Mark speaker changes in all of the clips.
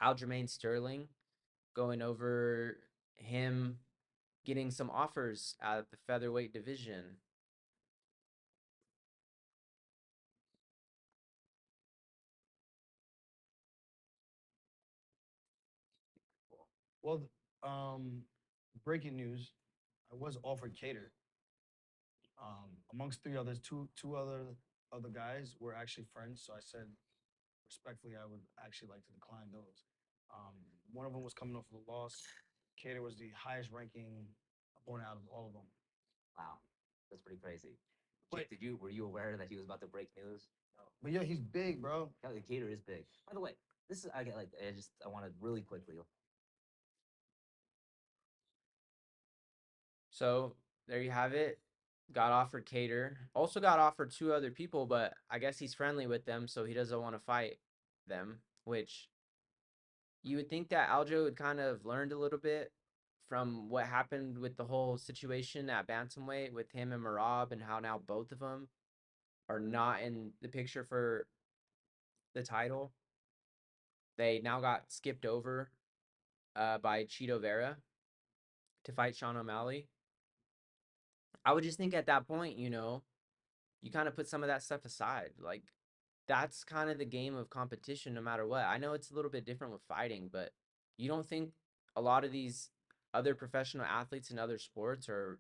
Speaker 1: Aljamain Sterling, going over him getting some offers at the featherweight division.
Speaker 2: Well, breaking news: I was offered Cater. Amongst three others, two other guys were actually friends. So I said respectfully, I would actually like to decline those. Um, One of them was coming off of a loss. Cater was the highest ranking opponent out of all of them.
Speaker 3: Wow, that's pretty crazy.
Speaker 2: But
Speaker 3: Were you aware that he was about to break news?
Speaker 2: but yeah, he's big, bro.
Speaker 3: Calvin Kattar is big. By the way, this is I get like I want to really quickly.
Speaker 1: So there you have it. Got offered Cater. Also got offered two other people, but I guess he's friendly with them, so he doesn't want to fight them. Which you would think that Aljo had kind of learned a little bit from what happened with the whole situation at bantamweight with him and Marab, and how now both of them are not in the picture for the title. They now got skipped over by Cheeto Vera to fight Sean O'Malley. I would just think at that point, you kind of put some of that stuff aside. Like, that's kind of the game of competition no matter what. I know it's a little bit different with fighting, but you don't think a lot of these other professional athletes in other sports are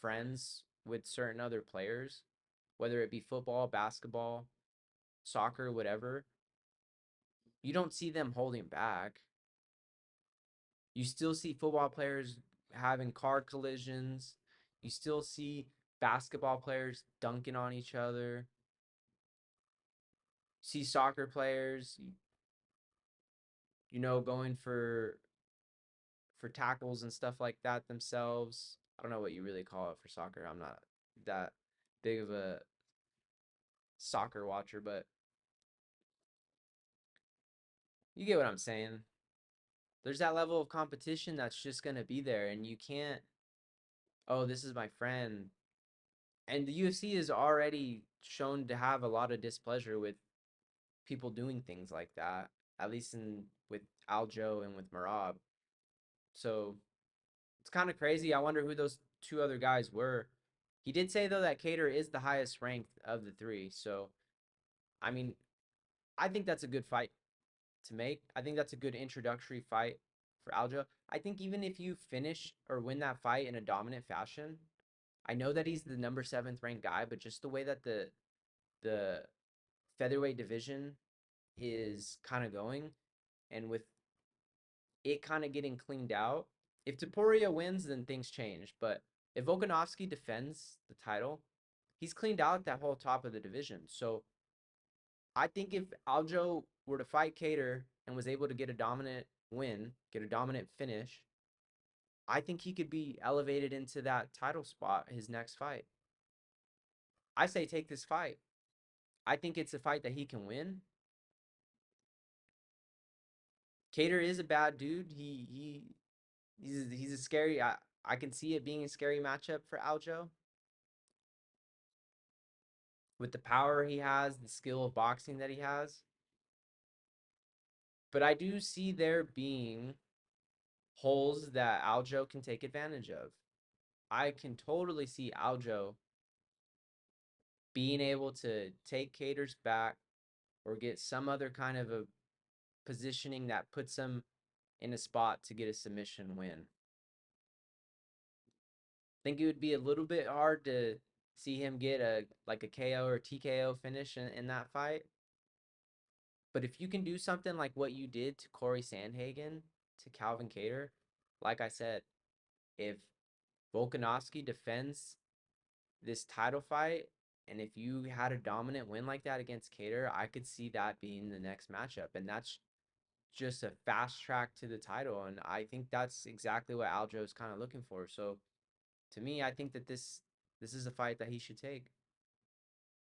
Speaker 1: friends with certain other players, whether it be football, basketball, soccer, whatever? You don't see them holding back. You still see football players having car collisions. You still see basketball players dunking on each other. See soccer players, going for tackles and stuff like that themselves. I don't know what you really call it for soccer. I'm not that big of a soccer watcher, but you get what I'm saying. There's that level of competition that's just going to be there, and you can't, oh, this is my friend. And the UFC is already shown to have a lot of displeasure with people doing things like that, at least in with Aljo and with Marab. So it's kind of crazy. I wonder who those two other guys were. He did say though that Cater is the highest ranked of the three. So I mean, I think that's a good fight to make. I think that's a good introductory fight for Aljo. I think even if you finish or win that fight in a dominant fashion, I know that he's the number seventh ranked guy, but just the way that the featherweight division is kind of going, and with it kind of getting cleaned out. If Taporia wins, then things change. But if Volkanovski defends the title, he's cleaned out that whole top of the division. So I think if Aljo were to fight Cater and was able to get a dominant win, get a dominant finish, I think he could be elevated into that title spot his next fight. I say take this fight. I think it's a fight that he can win. Cater is a bad dude. He's a scary. I can see it being a scary matchup for Aljo with the power he has, the skill of boxing that he has. But I do see there being holes that Aljo can take advantage of. I can totally see Aljo being able to take Cater's back or get some other kind of a positioning that puts him in a spot to get a submission win. Think it would be a little bit hard to see him get a KO or TKO finish in that fight. But if you can do something like what you did to Corey Sandhagen, to Calvin Kattar, like I said, if Volkanovski defends this title fight, and if you had a dominant win like that against Kattar, I could see that being the next matchup. And that's just a fast track to the title. And I think that's exactly what Aljo is kind of looking for. So to me, I think that this is a fight that he should take.